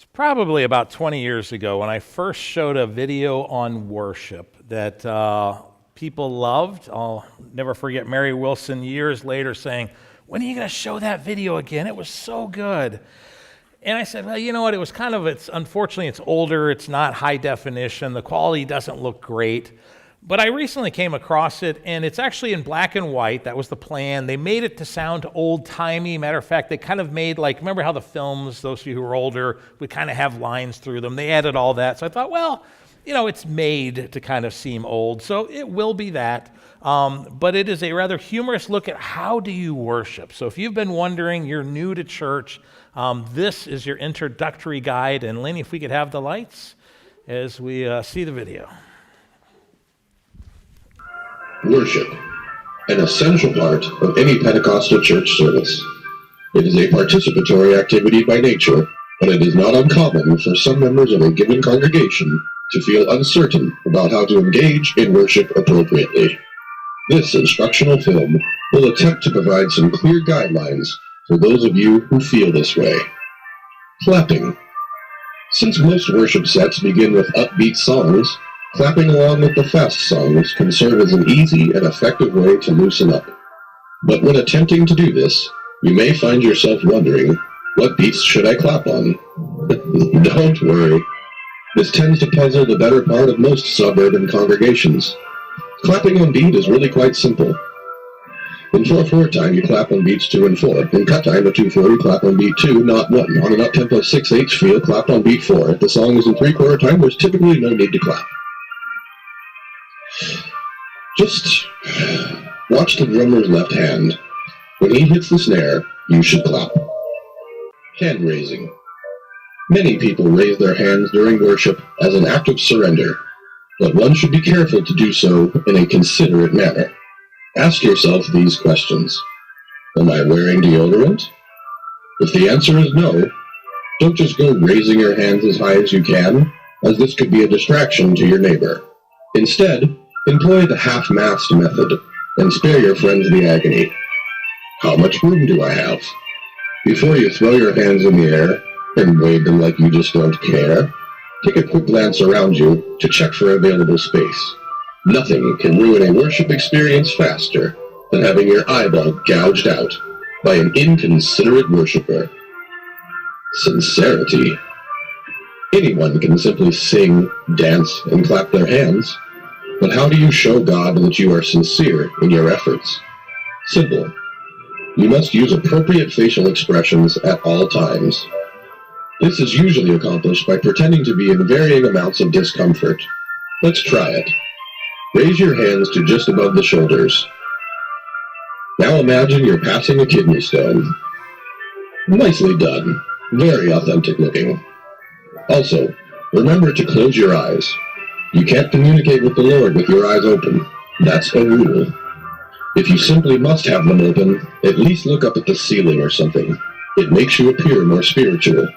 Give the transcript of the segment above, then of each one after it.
It's probably about 20 years ago when I first showed a video on worship that people loved. I'll never forget Mary Wilson years later saying, "When are you going to show that video again? It was so good." And I said, well, you know what? Unfortunately, it's older. It's not high definition. The quality doesn't look great. But I recently came across it, and it's actually in black and white. That was the plan. They made it to sound old-timey. Matter of fact, they kind of made, remember how the films, those of you who are older, would kind of have lines through them. They added all that. So I thought, well, it's made to kind of seem old. So it will be that. But it is a rather humorous look at how do you worship. So if you've been wondering, you're new to church, this is your introductory guide. And Lenny, if we could have the lights as we see the video. Worship, an essential part of any Pentecostal church service. It is a participatory activity by nature, but it is not uncommon for some members of a given congregation to feel uncertain about how to engage in worship appropriately. This instructional film will attempt to provide some clear guidelines for those of you who feel this way. Clapping. Since most worship sets begin with upbeat songs, clapping along with the fast songs can serve as an easy and effective way to loosen up. But when attempting to do this, you may find yourself wondering, what beats should I clap on? Don't worry. This tends to puzzle the better part of most suburban congregations. Clapping on beat is really quite simple. In 4/4 time, you clap on beats 2 and 4. In cut time of 2/4, you clap on beat 2, not 1. On an up-tempo 6/8 feel, clap on beat 4. If the song is in 3/4 time, there's typically no need to clap. Just watch the drummer's left hand. When he hits the snare, you should clap. Hand raising. Many people raise their hands during worship as an act of surrender, but one should be careful to do so in a considerate manner. Ask yourself these questions. Am I wearing deodorant? If the answer is no, don't just go raising your hands as high as you can, as this could be a distraction to your neighbor. Instead, employ the half-mast method and spare your friends the agony. How much room do I have? Before you throw your hands in the air and wave them like you just don't care, take a quick glance around you to check for available space. Nothing can ruin a worship experience faster than having your eyeball gouged out by an inconsiderate worshiper. Sincerity. Anyone can simply sing, dance, and clap their hands. But how do you show God that you are sincere in your efforts? Simple. You must use appropriate facial expressions at all times. This is usually accomplished by pretending to be in varying amounts of discomfort. Let's try it. Raise your hands to just above the shoulders. Now imagine you're passing a kidney stone. Nicely done. Very authentic looking. Also, remember to close your eyes. You can't communicate with the Lord with your eyes open. That's a rule. If you simply must have them open, at least look up at the ceiling or something. It makes you appear more spiritual.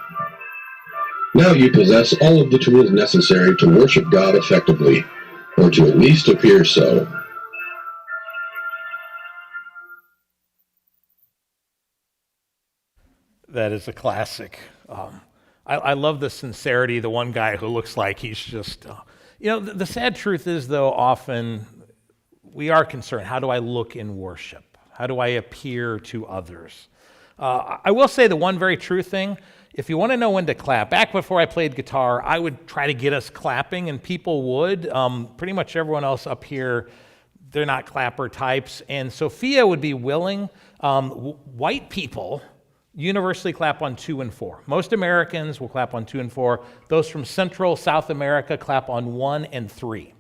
Now you possess all of the tools necessary to worship God effectively, or to at least appear so. That is a classic. I love the sincerity, the one guy who looks like he's just... the sad truth is, though, often we are concerned. How do I look in worship? How do I appear to others? I will say the one very true thing, if you want to know when to clap, back before I played guitar, I would try to get us clapping, and people would. Pretty much everyone else up here, they're not clapper types. And Sophia would be willing. White people universally clap on 2 and 4. Most Americans will clap on 2 and 4. Those from Central, South America clap on 1 and 3.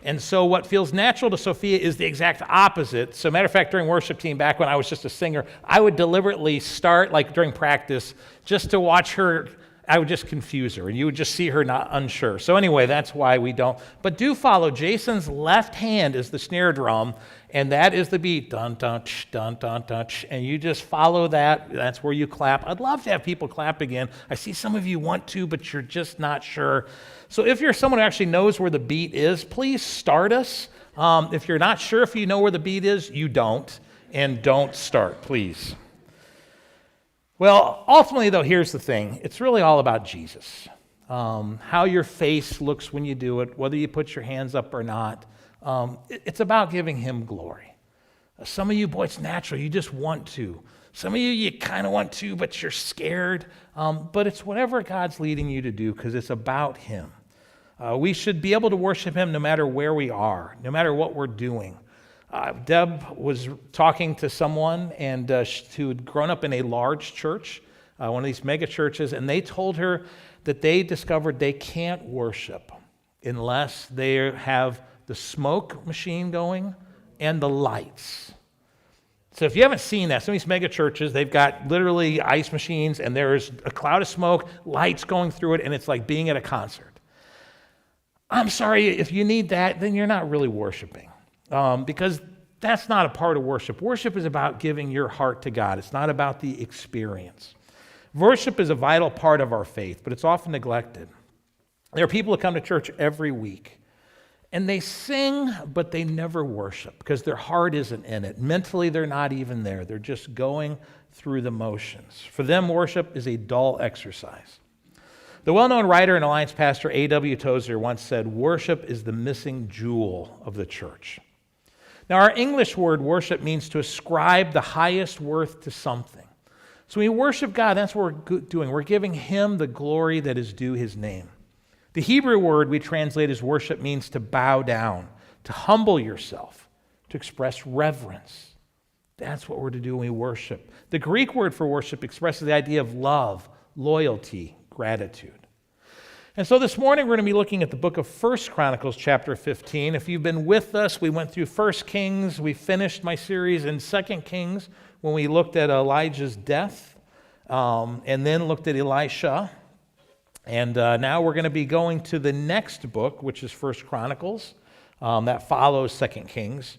And so what feels natural to Sophia is the exact opposite. So matter of fact, during worship team, back when I was just a singer, I would deliberately start, during practice, just to watch her. I would just confuse her, and you would just see her not unsure. So anyway, that's why we don't. But do follow. Jason's left hand is the snare drum, and that is the beat. Dun, dun, ch, dun, dun, dun, ch. And you just follow that. That's where you clap. I'd love to have people clap again. I see some of you want to, but you're just not sure. So if you're someone who actually knows where the beat is, please start us. If you're not sure if you know where the beat is, you don't. And don't start, please. Well, ultimately, though, here's the thing. It's really all about Jesus. How your face looks when you do it, whether you put your hands up or not. It's about giving him glory. Some of you, boy, it's natural. You just want to. Some of you kind of want to, but you're scared. But it's whatever God's leading you to do because it's about him. We should be able to worship him no matter where we are, no matter what we're doing. Deb was talking to someone who had grown up in a large church, one of these mega churches, and they told her that they discovered they can't worship unless they have the smoke machine going and the lights. So if you haven't seen that, some of these mega churches, they've got literally ice machines, and there's a cloud of smoke, lights going through it, and it's like being at a concert. I'm sorry, if you need that, then you're not really worshiping. Because that's not a part of worship. Worship is about giving your heart to God. It's not about the experience. Worship is a vital part of our faith, but it's often neglected. There are people who come to church every week, and they sing, but they never worship because their heart isn't in it. Mentally, they're not even there. They're just going through the motions. For them, worship is a dull exercise. The well-known writer and Alliance pastor A.W. Tozer once said, "Worship is the missing jewel of the church." Now, our English word worship means to ascribe the highest worth to something. So when we worship God, that's what we're doing. We're giving him the glory that is due his name. The Hebrew word we translate as worship means to bow down, to humble yourself, to express reverence. That's what we're to do when we worship. The Greek word for worship expresses the idea of love, loyalty, gratitude. And so this morning we're going to be looking at the book of 1 Chronicles chapter 15. If you've been with us, we went through 1 Kings. We finished my series in 2 Kings when we looked at Elijah's death and then looked at Elisha. And now we're going to be going to the next book, which is 1 Chronicles, that follows 2 Kings.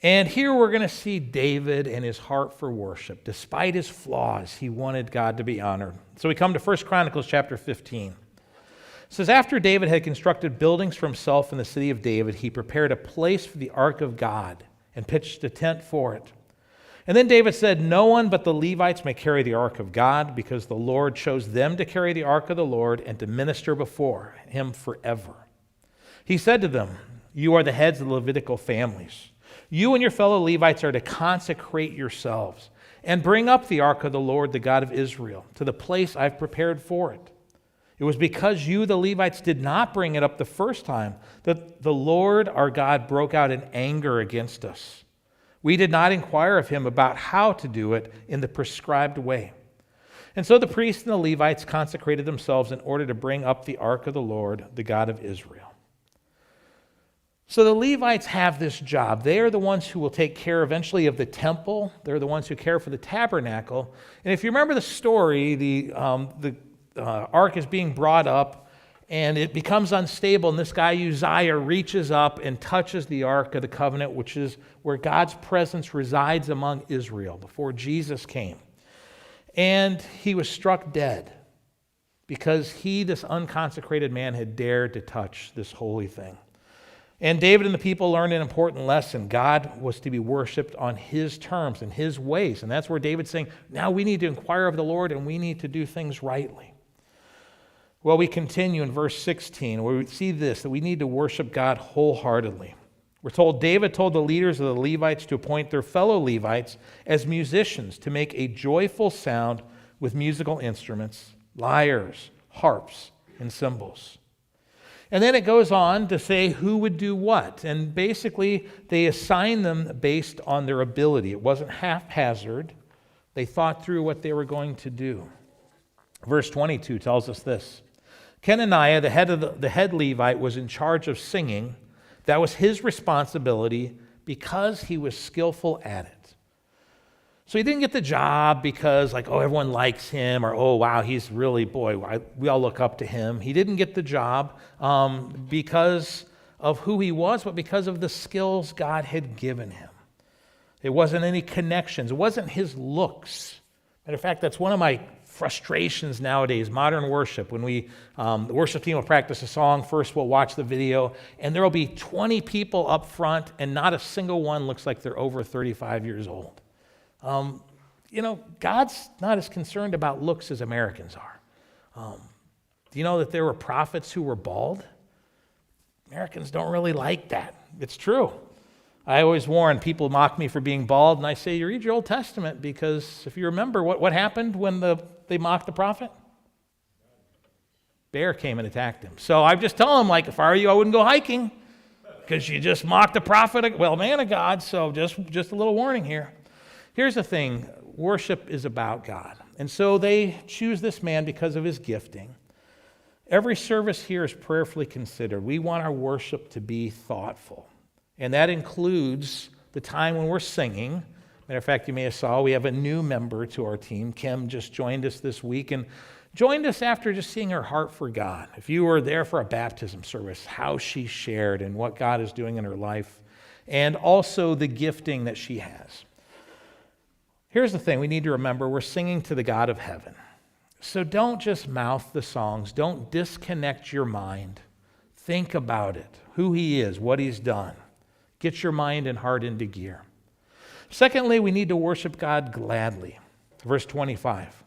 And here we're going to see David and his heart for worship. Despite his flaws, he wanted God to be honored. So we come to 1 Chronicles chapter 15. It says, after David had constructed buildings for himself in the city of David, he prepared a place for the ark of God and pitched a tent for it. And then David said, no one but the Levites may carry the ark of God, because the Lord chose them to carry the ark of the Lord and to minister before him forever. He said to them, you are the heads of the Levitical families. You and your fellow Levites are to consecrate yourselves and bring up the ark of the Lord, the God of Israel, to the place I've prepared for it. It was because you, the Levites, did not bring it up the first time that the Lord our God broke out in anger against us. We did not inquire of him about how to do it in the prescribed way. And so the priests and the Levites consecrated themselves in order to bring up the ark of the Lord, the God of Israel. So the Levites have this job. They are the ones who will take care eventually of the temple. They're the ones who care for the tabernacle. And if you remember the story, the ark is being brought up, and it becomes unstable, and this guy Uzziah reaches up and touches the Ark of the Covenant, which is where God's presence resides among Israel before Jesus came. And he was struck dead because he, this unconsecrated man, had dared to touch this holy thing. And David and the people learned an important lesson. God was to be worshipped on his terms and his ways. And that's where David's saying, now we need to inquire of the Lord and we need to do things rightly. Well, we continue in verse 16 where we see this, that we need to worship God wholeheartedly. We're told David told the leaders of the Levites to appoint their fellow Levites as musicians to make a joyful sound with musical instruments, lyres, harps, and cymbals. And then it goes on to say who would do what. And basically, they assigned them based on their ability. It wasn't haphazard. They thought through what they were going to do. Verse 22 tells us this. Kenaniah, the head Levite, was in charge of singing. That was his responsibility because he was skillful at it. So he didn't get the job because, everyone likes him, or, oh, wow, he's really, we all look up to him. He didn't get the job because of who he was, but because of the skills God had given him. It wasn't any connections. It wasn't his looks. Matter of fact, that's one of my frustrations nowadays, modern worship. When the worship team will practice a song, first we'll watch the video, and there will be 20 people up front, and not a single one looks like they're over 35 years old. God's not as concerned about looks as Americans are. Do you know that there were prophets who were bald? Americans don't really like that. It's true. I always warn people mock me for being bald, and I say, you read your Old Testament, because if you remember what happened when they mocked the prophet? Bear came and attacked him. So I just tell them, if I were you, I wouldn't go hiking, because you just mocked the prophet, man of God. So just a little warning here. Here's the thing. Worship is about God. And so they choose this man because of his gifting. Every service here is prayerfully considered. We want our worship to be thoughtful. And that includes the time when we're singing. Matter of fact, you may have saw we have a new member to our team. Kim just joined us this week and joined us after just seeing her heart for God. If you were there for a baptism service, how she shared and what God is doing in her life, and also the gifting that she has. Here's the thing we need to remember. We're singing to the God of heaven. So don't just mouth the songs. Don't disconnect your mind. Think about it, who he is, what he's done. Get your mind and heart into gear. Secondly, we need to worship God gladly. Verse 25.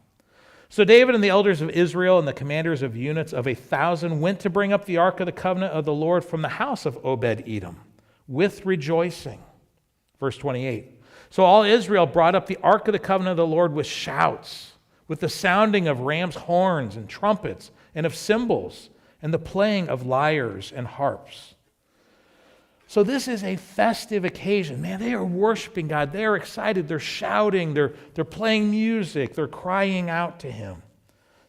So David and the elders of Israel and the commanders of units of 1,000 went to bring up the ark of the covenant of the Lord from the house of Obed-Edom with rejoicing. Verse 28. So all Israel brought up the ark of the covenant of the Lord with shouts, with the sounding of ram's horns and trumpets and of cymbals and the playing of lyres and harps. So this is a festive occasion. Man, they are worshiping God. They are excited. They're shouting. They're playing music. They're crying out to him.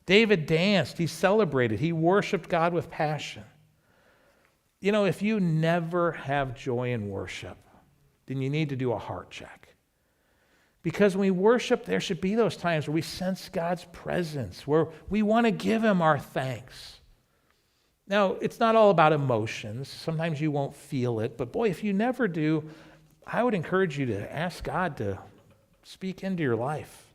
David danced. He celebrated. He worshiped God with passion. If you never have joy in worship, then you need to do a heart check. Because when we worship, there should be those times where we sense God's presence, where we want to give him our thanks. Now, it's not all about emotions. Sometimes you won't feel it. But boy, if you never do, I would encourage you to ask God to speak into your life.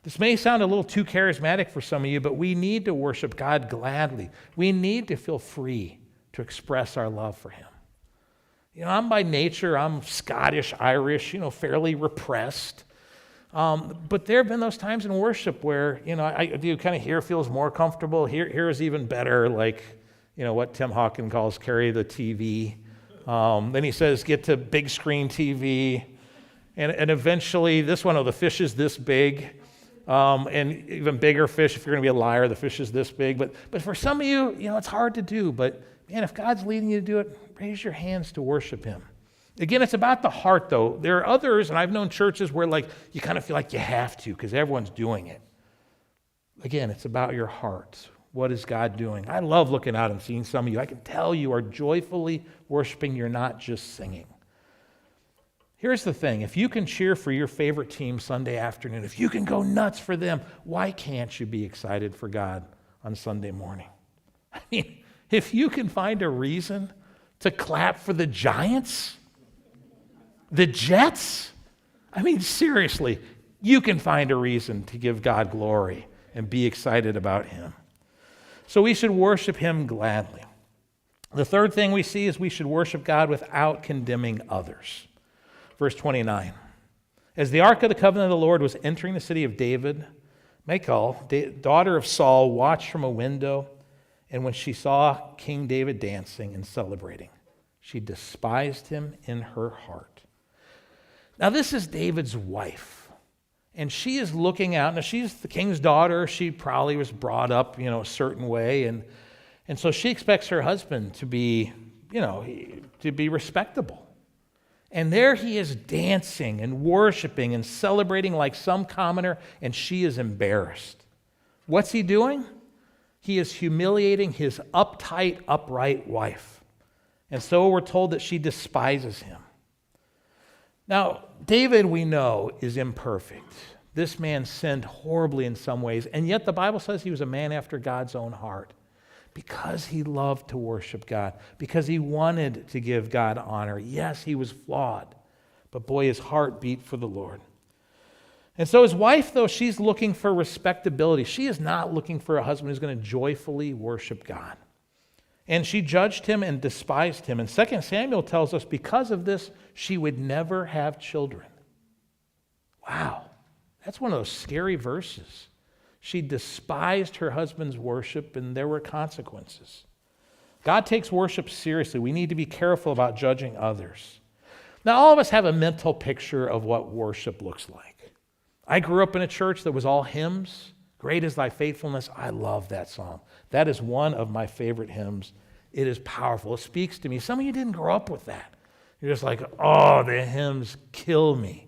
This may sound a little too charismatic for some of you, but we need to worship God gladly. We need to feel free to express our love for him. I'm by nature, I'm Scottish, Irish, fairly repressed. But there have been those times in worship where, I do kind of here feels more comfortable. Here is even better, what Tim Hawkins calls carry the TV. Then he says get to big screen TV. And eventually this one, the fish is this big. And even bigger fish, if you're going to be a liar, the fish is this big. But for some of you, it's hard to do. But man, if God's leading you to do it, raise your hands to worship him. Again, it's about the heart, though. There are others, and I've known churches where you kind of feel like you have to because everyone's doing it. Again, it's about your heart. What is God doing? I love looking out and seeing some of you. I can tell you are joyfully worshiping. You're not just singing. Here's the thing. If you can cheer for your favorite team Sunday afternoon, if you can go nuts for them, why can't you be excited for God on Sunday morning? I mean, if you can find a reason to clap for the Giants, the Jets, seriously, you can find a reason to give God glory and be excited about him. So we should worship him gladly. The third thing we see is we should worship God without condemning others. Verse 29. As the ark of the covenant of the Lord was entering the city of David, Michal, daughter of Saul, watched from a window, and when she saw King David dancing and celebrating, she despised him in her heart. Now this is David's wife. And she is looking out. Now, she's the king's daughter. She probably was brought up, a certain way. And so she expects her husband to be, to be respectable. And there he is dancing and worshiping and celebrating like some commoner, and she is embarrassed. What's he doing? He is humiliating his uptight, upright wife. And so we're told that she despises him. Now, David, we know, is imperfect. This man sinned horribly in some ways, and yet the Bible says he was a man after God's own heart because he loved to worship God, because he wanted to give God honor. Yes, he was flawed, but boy, his heart beat for the Lord. And so his wife, though, she's looking for respectability. She is not looking for a husband who's going to joyfully worship God. And she judged him and despised him. And 2 Samuel tells us because of this, she would never have children. Wow, That's one of those scary verses. She despised her husband's worship, and there were consequences. God takes worship seriously. We need to be careful about judging others. Now, all of us have a mental picture of what worship looks like. I grew up in a church that was all hymns. Great is thy faithfulness. I love that song. That is one of my favorite hymns. It is powerful. It speaks to me. Some of you didn't grow up with that. You're just like, oh, the hymns kill me.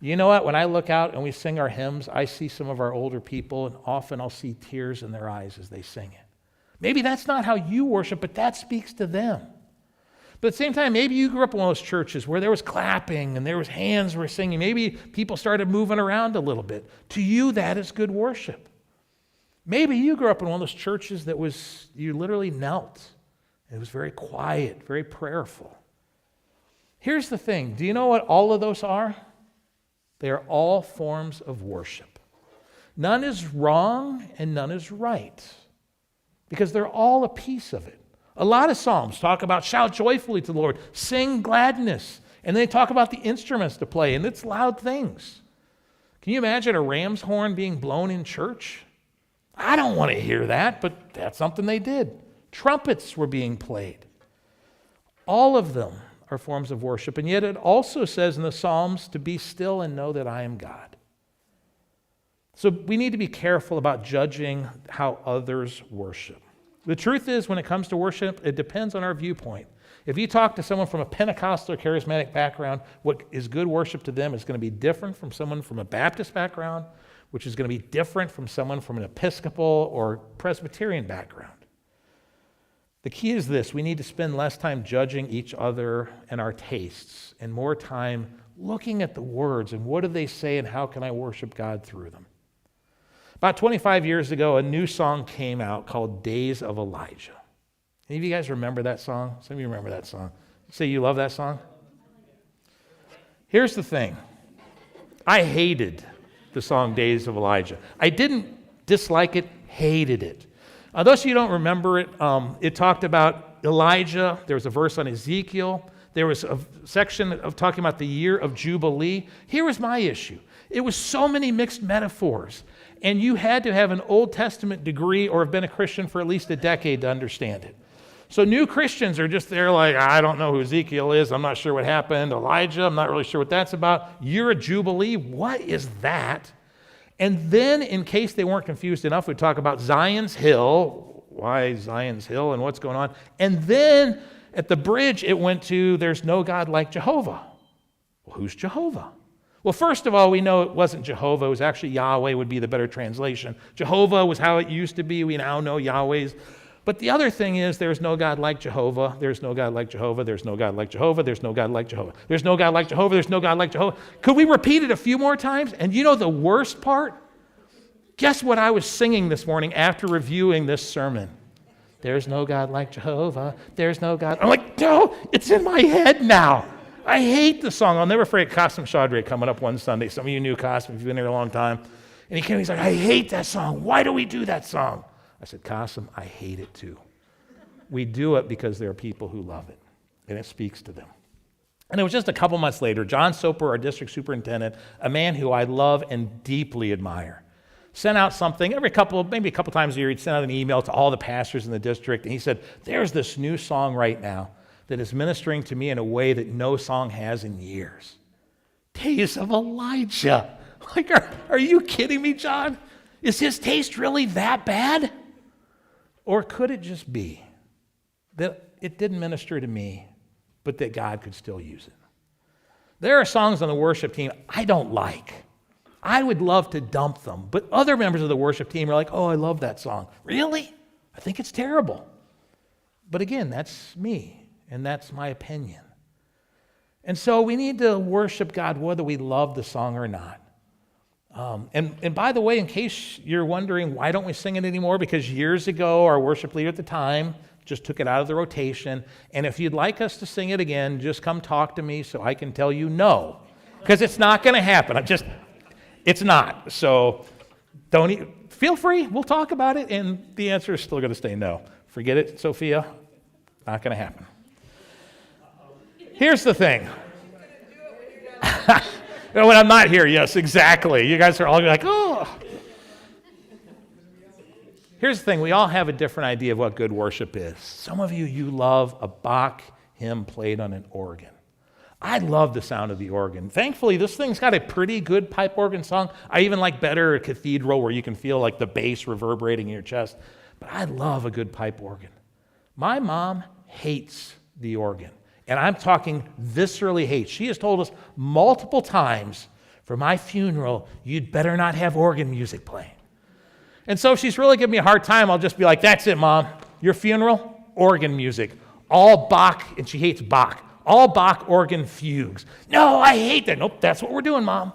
You know what? When I look out and we sing our hymns, I see some of our older people, and often I'll see tears in their eyes as they sing it. Maybe that's not how you worship, but that speaks to them. But at the same time, maybe you grew up in one of those churches where there was clapping and there was hands were singing. Maybe people started moving around a little bit. To you, that is good worship. Maybe you grew up in one of those churches that you literally knelt. It was very quiet, very prayerful. Here's the thing. Do you know what all of those are? They are all forms of worship. None is wrong and none is right, because they're all a piece of it. A lot of psalms talk about shout joyfully to the Lord, sing gladness, and they talk about the instruments to play, and it's loud things. Can you imagine a ram's horn being blown in church? I don't want to hear that, but that's something they did. Trumpets were being played. All of them are forms of worship, and yet it also says in the Psalms to be still and know that I am God. So we need to be careful about judging how others worship. The truth is, when it comes to worship, it depends on our viewpoint. If you talk to someone from a Pentecostal or charismatic background, what is good worship to them is going to be different from someone from a Baptist background, which is going to be different from someone from an Episcopal or Presbyterian background. The key is this: we need to spend less time judging each other and our tastes and more time looking at the words and what do they say and how can I worship God through them. About 25 years ago, a new song came out called Days of Elijah. Any of you guys remember that song? Some of you remember that song. Say you love that song? Here's the thing. I hated the song Days of Elijah. I didn't dislike it, hated it. Those of you who don't remember it, it talked about Elijah. There was a verse on Ezekiel. There was a section of talking about the year of Jubilee. Here was my issue. It was so many mixed metaphors, and you had to have an Old Testament degree or have been a Christian for at least a decade to understand it. So new Christians are just there like, I don't know who Ezekiel is. I'm not sure what happened. Elijah, I'm not really sure what that's about. Year of Jubilee, what is that? And then, in case they weren't confused enough, we'd talk about Zion's Hill. Why Zion's Hill and what's going on? And then, at the bridge, it went to, there's no God like Jehovah. Well, who's Jehovah? Well, first of all, we know it wasn't Jehovah. It was actually Yahweh would be the better translation. Jehovah was how it used to be. We now know Yahweh's. But the other thing is, there's no God like Jehovah. There's no God like Jehovah. There's no God like Jehovah. There's no God like Jehovah. There's no God like Jehovah. There's no God like Jehovah. Could we repeat it a few more times? And you know the worst part? Guess what I was singing this morning after reviewing this sermon? There's no God like Jehovah. There's no God. I'm like, no, it's in my head now. I hate the song. I'll never forget Qasim Chaudhry coming up one Sunday. Some of you knew Qasim if you've been here a long time. And he came, he's like, I hate that song. Why do we do that song? I said, Qasim, I hate it too. We do it because there are people who love it, and it speaks to them. And it was just a couple months later, John Soper, our district superintendent, a man who I love and deeply admire, sent out something maybe a couple times a year. He'd send out an email to all the pastors in the district, and he said, there's this new song right now that is ministering to me in a way that no song has in years. Days of Elijah. Like, are you kidding me, John? Is his taste really that bad? Or could it just be that it didn't minister to me, but that God could still use it? There are songs on the worship team I don't like. I would love to dump them, but other members of the worship team are like, oh, I love that song. Really? I think it's terrible. But again, that's me, and that's my opinion. And so we need to worship God whether we love the song or not. And by the way, in case you're wondering, why don't we sing it anymore? Because years ago, our worship leader at the time just took it out of the rotation. And if you'd like us to sing it again, just come talk to me so I can tell you no. Because it's not going to happen. It's not. So feel free. We'll talk about it. And the answer is still going to stay no. Forget it, Sophia. Not going to happen. Here's the thing. No, when I'm not here, yes, exactly. You guys are all like, oh. Here's the thing. We all have a different idea of what good worship is. Some of you love a Bach hymn played on an organ. I love the sound of the organ. Thankfully, this thing's got a pretty good pipe organ song. I even like better a cathedral where you can feel like the bass reverberating in your chest. But I love a good pipe organ. My mom hates the organ. And I'm talking viscerally hates. She has told us multiple times, for my funeral, you'd better not have organ music playing. And so if she's really giving me a hard time, I'll just be like, that's it, Mom. Your funeral, organ music. All Bach, and she hates Bach. All Bach organ fugues. No, I hate that. Nope, that's what we're doing, Mom.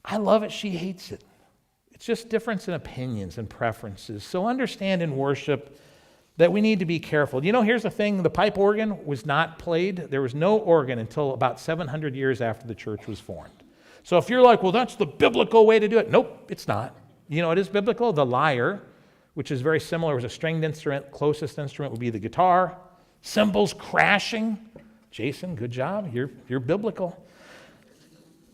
I love it. She hates it. It's just difference in opinions and preferences. So understand in worship that we need to be careful. You know, here's the thing. The pipe organ was not played. There was no organ until about 700 years after the church was formed. So if you're like, well, that's the biblical way to do it. Nope, it's not. You know, it is biblical. The lyre, which is very similar, was a stringed instrument. Closest instrument would be the guitar. Cymbals crashing. Jason, good job. You're biblical.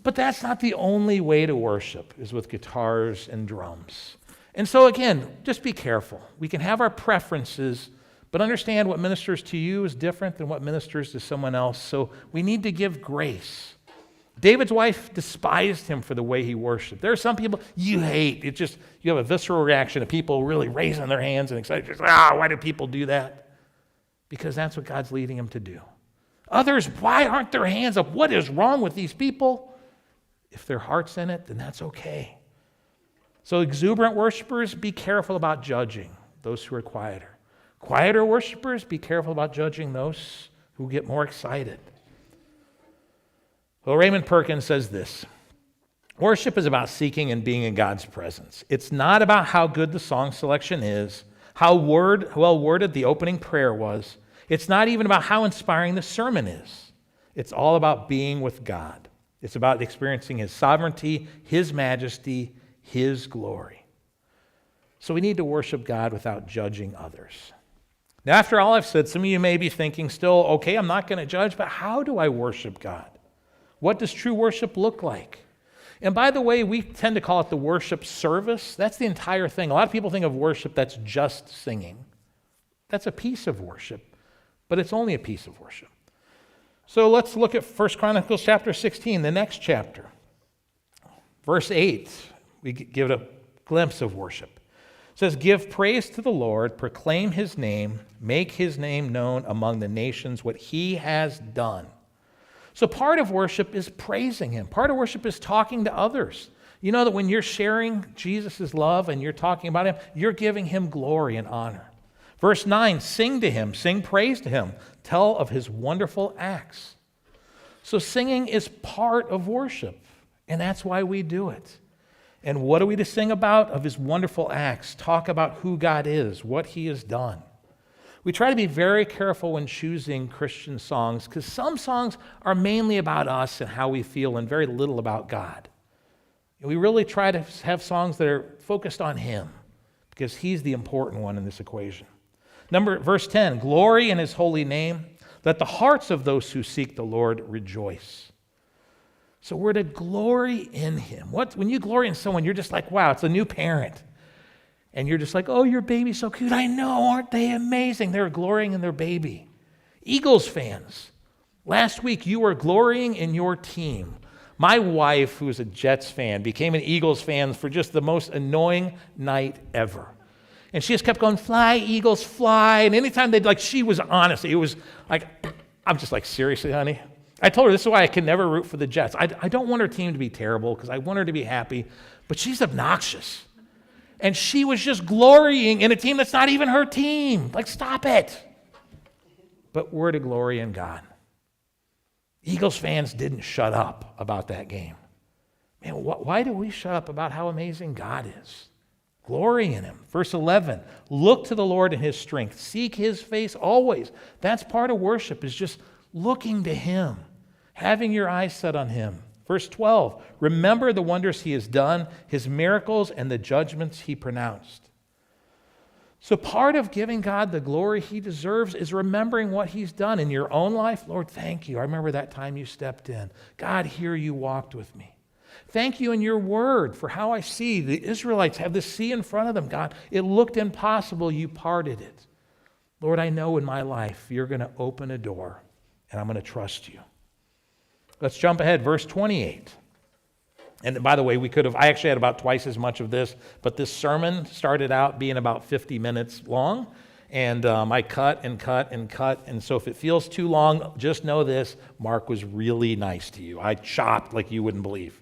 But that's not the only way to worship, is with guitars and drums. And so again, just be careful. We can have our preferences, but understand what ministers to you is different than what ministers to someone else. So we need to give grace. David's wife despised him for the way he worshiped. There are some people you hate. It's just, you have a visceral reaction of people really raising their hands and excited. Why do people do that? Because that's what God's leading them to do. Others, why aren't their hands up? What is wrong with these people? If their heart's in it, then that's okay. So exuberant worshipers, be careful about judging those who are quieter. Quieter worshipers, be careful about judging those who get more excited. Well, Raymond Perkins says this: worship is about seeking and being in God's presence. It's not about how good the song selection is, how well worded the opening prayer was. It's not even about how inspiring the sermon is. It's all about being with God. It's about experiencing His sovereignty, His majesty, His glory. So we need to worship God without judging others. Now, after all I've said, some of you may be thinking still, okay, I'm not going to judge, but how do I worship God? What does true worship look like? And by the way, we tend to call it the worship service. That's the entire thing. A lot of people think of worship that's just singing. That's a piece of worship, but it's only a piece of worship. So let's look at 1 Chronicles chapter 16, the next chapter. Verse 8, we give it a glimpse of worship. It says, give praise to the Lord, proclaim His name, make His name known among the nations, what He has done. So part of worship is praising Him. Part of worship is talking to others. You know that when you're sharing Jesus' love and you're talking about Him, you're giving Him glory and honor. Verse 9, sing to Him, sing praise to Him, tell of His wonderful acts. So singing is part of worship, and that's why we do it. And what are we to sing about? Of His wonderful acts. Talk about who God is, what He has done. We try to be very careful when choosing Christian songs because some songs are mainly about us and how we feel and very little about God. And we really try to have songs that are focused on Him because He's the important one in this equation. Verse 10, glory in His holy name. Let the hearts of those who seek the Lord rejoice. So we're to glory in Him. When you glory in someone, you're just like, wow, it's a new parent. And you're just like, oh, your baby's so cute. I know, aren't they amazing? They're glorying in their baby. Eagles fans, last week you were glorying in your team. My wife, who's a Jets fan, became an Eagles fan for just the most annoying night ever. And she just kept going, fly, Eagles, fly. And anytime she was honest. It was like, I'm just like, seriously, honey? I told her this is why I can never root for the Jets. I don't want her team to be terrible because I want her to be happy, but she's obnoxious. And she was just glorying in a team that's not even her team. Like, stop it. But we're to glory in God. Eagles fans didn't shut up about that game. Man, why do we shut up about how amazing God is? Glory in Him. Verse 11, look to the Lord in His strength. Seek His face always. That's part of worship, is just looking to Him, having your eyes set on Him. Verse 12, remember the wonders He has done, His miracles, and the judgments He pronounced. So part of giving God the glory he deserves is remembering what he's done in your own life. Lord, thank you. I remember that time you stepped in. God, here you walked with me. Thank you in your word for how I see the Israelites have the sea in front of them, God. It looked impossible. You parted it. Lord, I know in my life you're going to open a door, and I'm going to trust you. Let's jump ahead. Verse 28. And by the way, I actually had about twice as much of this, but this sermon started out being about 50 minutes long, and I cut and cut and cut, and so if it feels too long, just know this, Mark was really nice to you. I chopped like you wouldn't believe.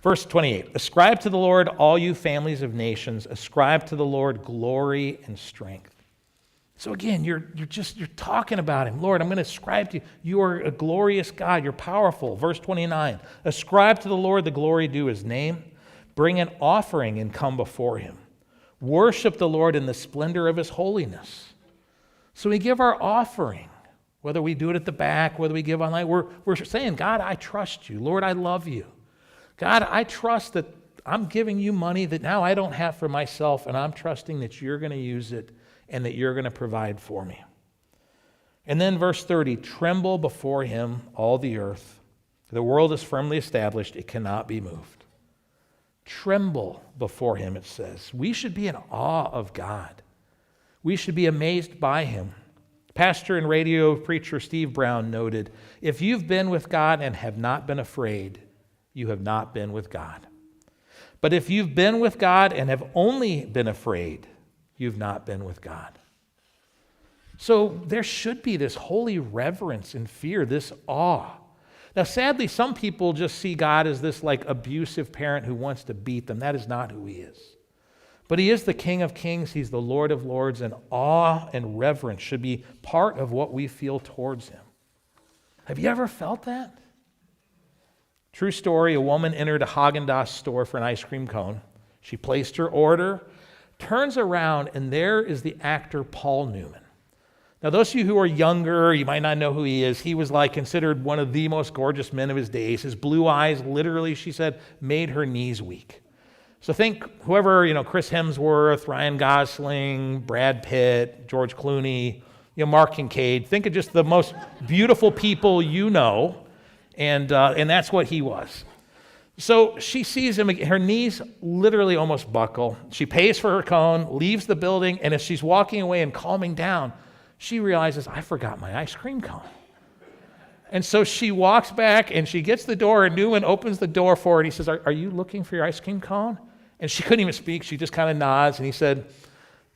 Verse 28, ascribe to the Lord, all you families of nations, ascribe to the Lord glory and strength. So again, you're talking about him. Lord, I'm going to ascribe to you. You are a glorious God. You're powerful. Verse 29, ascribe to the Lord the glory due his name. Bring an offering and come before him. Worship the Lord in the splendor of his holiness. So we give our offering, whether we do it at the back, whether we give online. We're saying, God, I trust you. Lord, I love you. God, I trust that I'm giving you money that now I don't have for myself, and I'm trusting that you're going to use it and that you're going to provide for me. And then verse 30, tremble before him, all the earth. The world is firmly established. It cannot be moved. Tremble before him, it says. We should be in awe of God. We should be amazed by him. Pastor and radio preacher Steve Brown noted, if you've been with God and have not been afraid, you have not been with God. But if you've been with God and have only been afraid, you've not been with God. So there should be this holy reverence and fear, this awe. Now, sadly, some people just see God as this like abusive parent who wants to beat them. That is not who he is. But he is the King of Kings. He's the Lord of Lords, and awe and reverence should be part of what we feel towards him. Have you ever felt that? True story, a woman entered a Haagen-Dazs store for an ice cream cone. She placed her order, turns around, and there is the actor Paul Newman. Now, those of you who are younger, you might not know who he is. He was considered one of the most gorgeous men of his days. His blue eyes, literally, she said, made her knees weak. So think whoever, Chris Hemsworth, Ryan Gosling, Brad Pitt, George Clooney, Mark Kincaid. Think of just the most beautiful people you know. And that's what he was. So she sees him, her knees literally almost buckle. She pays for her cone, leaves the building, and as she's walking away and calming down, she realizes, I forgot my ice cream cone. And so she walks back and she gets the door, and Newman opens the door for her, and he says, are you looking for your ice cream cone? And she couldn't even speak. She just kind of nods, and he said,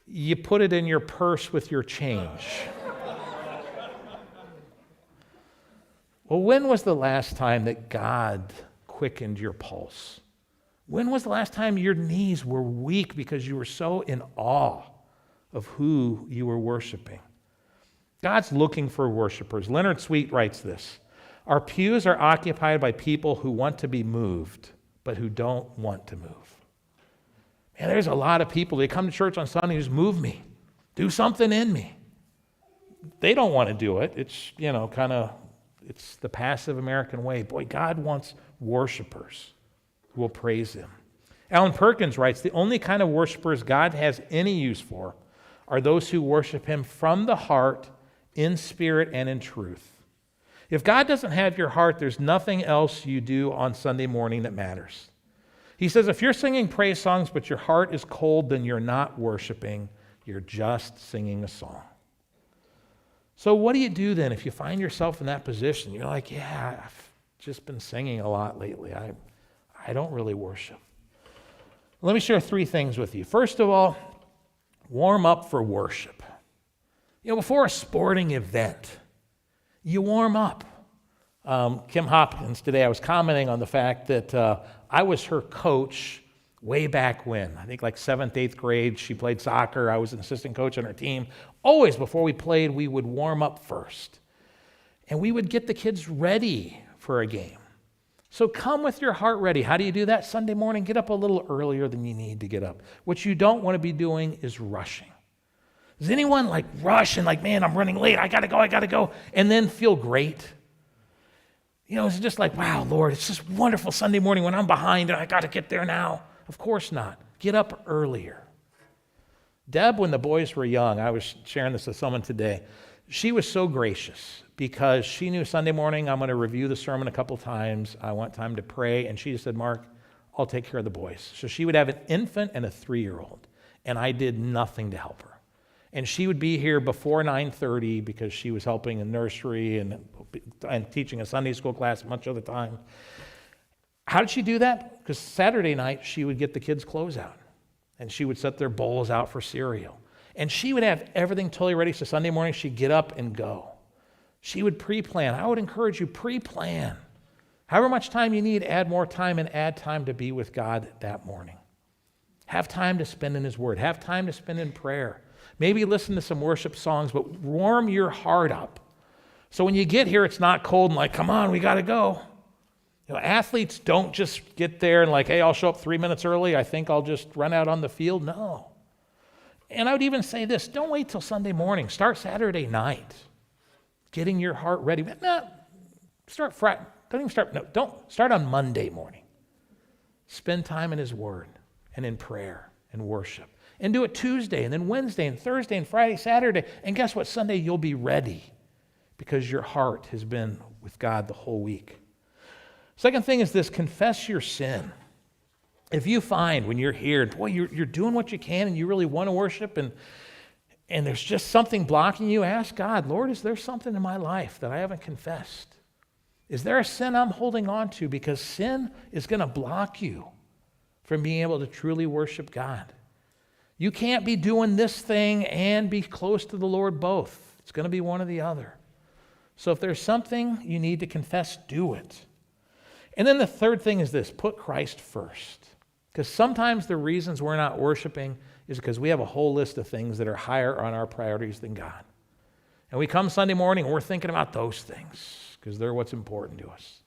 you put it in your purse with your change. Well, when was the last time that God quickened your pulse? When was the last time your knees were weak because you were so in awe of who you were worshiping? God's looking for worshipers. Leonard Sweet writes this, our pews are occupied by people who want to be moved, but who don't want to move. Man, there's a lot of people, they come to church on Sunday, just move me, do something in me. They don't want to do it. It's, it's the passive American way. Boy, God wants worshipers who will praise him. Alan Perkins writes, the only kind of worshipers God has any use for are those who worship him from the heart, in spirit and in truth. If God doesn't have your heart, there's nothing else you do on Sunday morning that matters. He says, if you're singing praise songs but your heart is cold, then you're not worshiping, you're just singing a song. So what do you do then if you find yourself in that position? You're like, yeah, I've just been singing a lot lately. I don't really worship. Let me share 3 things with you. First of all, warm up for worship. Before a sporting event, you warm up. Kim Hopkins today, I was commenting on the fact that I was her coach way back when. I think 7th, 8th grade, she played soccer. I was an assistant coach on her team. Always, before we played, we would warm up first. And we would get the kids ready for a game. So come with your heart ready. How do you do that? Sunday morning, get up a little earlier than you need to get up. What you don't want to be doing is rushing. Does anyone rush and man, I'm running late, I gotta go, and then feel great? It's just wow, Lord, it's just wonderful Sunday morning when I'm behind and I gotta get there now. Of course not. Get up earlier. Deb, when the boys were young, I was sharing this with someone today, she was so gracious because she knew Sunday morning I'm going to review the sermon a couple times. I want time to pray. And she just said, Mark, I'll take care of the boys. So she would have an infant and a 3-year-old, and I did nothing to help her. And she would be here before 9:30 because she was helping in nursery and teaching a Sunday school class much of the time. How did she do that? Because Saturday night, she would get the kids' clothes out, and she would set their bowls out for cereal. And she would have everything totally ready, so Sunday morning, she'd get up and go. She would pre-plan. I would encourage you, pre-plan. However much time you need, add more time and add time to be with God that morning. Have time to spend in His Word. Have time to spend in prayer. Maybe listen to some worship songs, but warm your heart up. So when you get here, it's not cold and like, come on, we got to go. Athletes don't just get there and like, hey, I'll show up 3 minutes early. I think I'll just run out on the field. No. And I would even say this, don't wait till Sunday morning. Start Saturday night, getting your heart ready. Start Friday. Don't start on Monday morning. Spend time in His Word and in prayer and worship. And do it Tuesday and then Wednesday and Thursday and Friday, Saturday. And guess what? Sunday you'll be ready because your heart has been with God the whole week. Second thing is this, confess your sin. If you find when you're here, boy, you're doing what you can and you really want to worship and there's just something blocking you, ask God, Lord, is there something in my life that I haven't confessed? Is there a sin I'm holding on to? Because sin is going to block you from being able to truly worship God. You can't be doing this thing and be close to the Lord both. It's going to be one or the other. So if there's something you need to confess, do it. And then the third thing is this, put Christ first. Because sometimes the reasons we're not worshiping is because we have a whole list of things that are higher on our priorities than God. And we come Sunday morning and we're thinking about those things because they're what's important to us.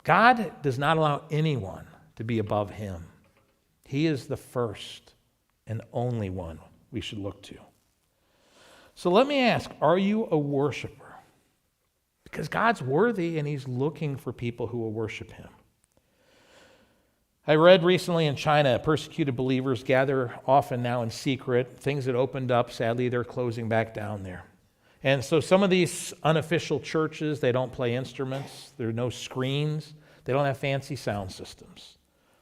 God does not allow anyone to be above Him. He is the first and only one we should look to. So let me ask, are you a worshiper? Because God's worthy and He's looking for people who will worship Him. I read recently in China, persecuted believers gather often now in secret. Things that opened up, sadly, they're closing back down there. And so some of these unofficial churches, they don't play instruments. There are no screens. They don't have fancy sound systems.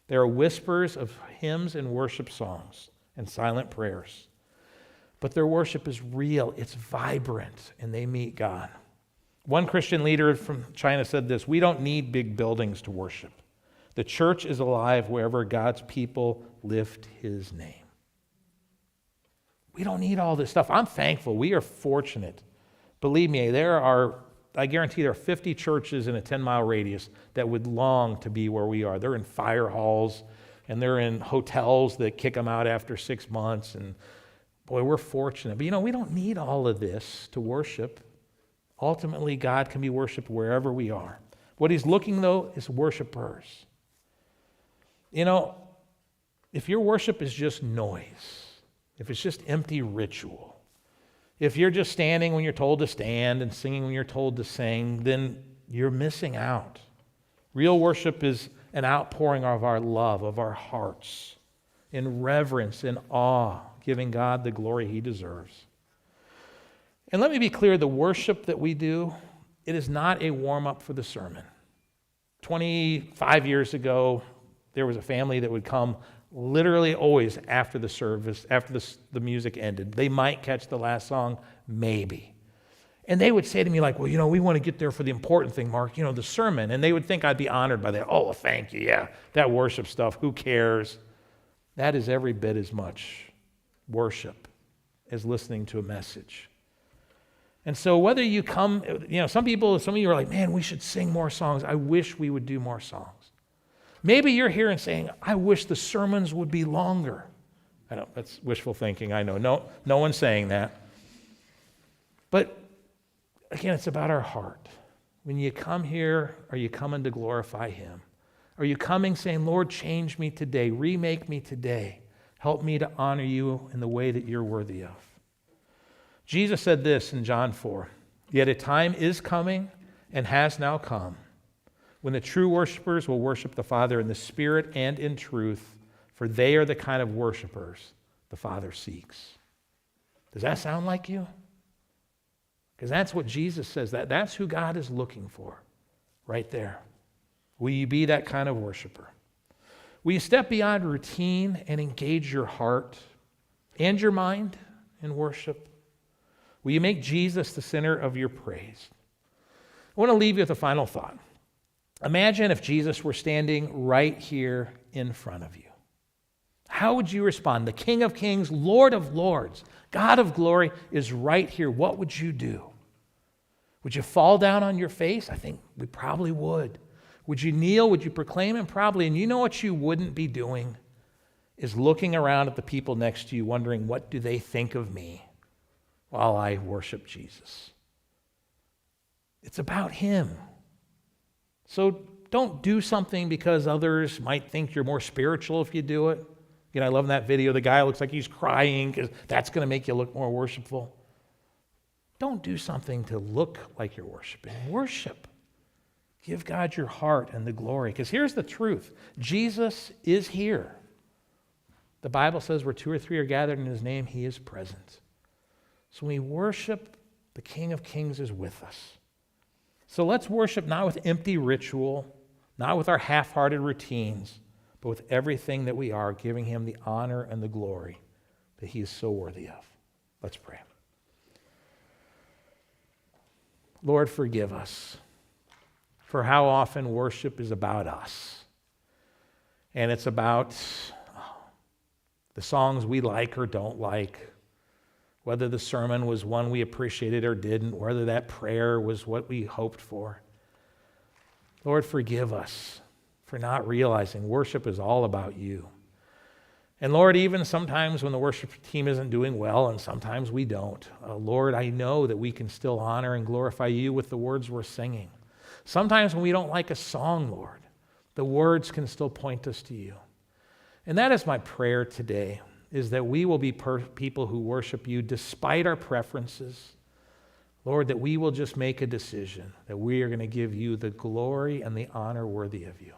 There are whispers of hymns and worship songs and silent prayers. But their worship is real, it's vibrant, and they meet God. One Christian leader from China said this, we don't need big buildings to worship. The church is alive wherever God's people lift His name. We don't need all this stuff. I'm thankful. We are fortunate. Believe me, I guarantee there are 50 churches in a 10-mile radius that would long to be where we are. They're in fire halls, and they're in hotels that kick them out after 6 months. And boy, we're fortunate. But we don't need all of this to worship. Ultimately, God can be worshiped wherever we are. What He's looking, though, is worshipers. If your worship is just noise, if it's just empty ritual, if you're just standing when you're told to stand and singing when you're told to sing, then you're missing out. Real worship is an outpouring of our love, of our hearts, in reverence, in awe, giving God the glory He deserves. And let me be clear, the worship that we do, it is not a warm-up for the sermon. 25 years ago, there was a family that would come literally always after the service, after the music ended. They might catch the last song, maybe. And they would say to me like, well, we want to get there for the important thing, Mark, the sermon. And they would think I'd be honored by that. Oh, well, thank you. Yeah, that worship stuff, who cares? That is every bit as much worship as listening to a message. And so whether you come, some of you are like, man, we should sing more songs. I wish we would do more songs. Maybe you're here and saying, I wish the sermons would be longer. I know, that's wishful thinking, I know. No one's saying that. But again, it's about our heart. When you come here, are you coming to glorify Him? Are you coming saying, Lord, change me today, remake me today, help me to honor You in the way that You're worthy of? Jesus said this in John 4, yet a time is coming and has now come when the true worshipers will worship the Father in the Spirit and in truth, for they are the kind of worshipers the Father seeks. Does that sound like you? Because that's what Jesus says. That's who God is looking for right there. Will you be that kind of worshiper? Will you step beyond routine and engage your heart and your mind in worship? Will you make Jesus the center of your praise? I want to leave you with a final thought. Imagine if Jesus were standing right here in front of you. How would you respond? The King of Kings, Lord of Lords, God of glory is right here. What would you do? Would you fall down on your face? I think we probably would. Would you kneel? Would you proclaim him? Probably. And you know what you wouldn't be doing is looking around at the people next to you wondering, what do they think of me while I worship Jesus? It's about him. So don't do something because others might think you're more spiritual if you do it. You know, I love that video. The guy looks like he's crying because that's going to make you look more worshipful. Don't do something to look like you're worshiping. Worship. Give God your heart and the glory. Because here's the truth. Jesus is here. The Bible says where 2 or 3 are gathered in his name, he is present. So when we worship, the King of Kings is with us. So let's worship not with empty ritual, not with our half-hearted routines, but with everything that we are, giving him the honor and the glory that he is so worthy of. Let's pray. Lord, forgive us for how often worship is about us. And it's about the songs we like or don't like, whether the sermon was one we appreciated or didn't, whether that prayer was what we hoped for. Lord, forgive us for not realizing worship is all about you. And Lord, even sometimes when the worship team isn't doing well, and sometimes we don't, Lord, I know that we can still honor and glorify you with the words we're singing. Sometimes when we don't like a song, Lord, the words can still point us to you. And that is my prayer today, is that we will be people who worship you despite our preferences. Lord, that we will just make a decision that we are going to give you the glory and the honor worthy of you.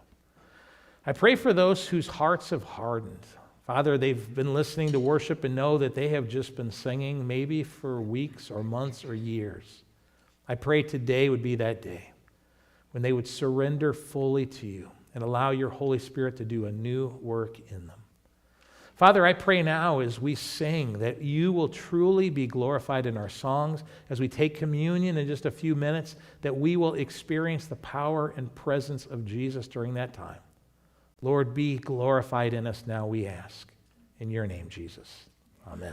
I pray for those whose hearts have hardened. Father, they've been listening to worship and know that they have just been singing maybe for weeks or months or years. I pray today would be that day when they would surrender fully to you and allow your Holy Spirit to do a new work in them. Father, I pray now as we sing that you will truly be glorified in our songs. As we take communion in just a few minutes, that we will experience the power and presence of Jesus during that time. Lord, be glorified in us now, we ask. In your name, Jesus. Amen.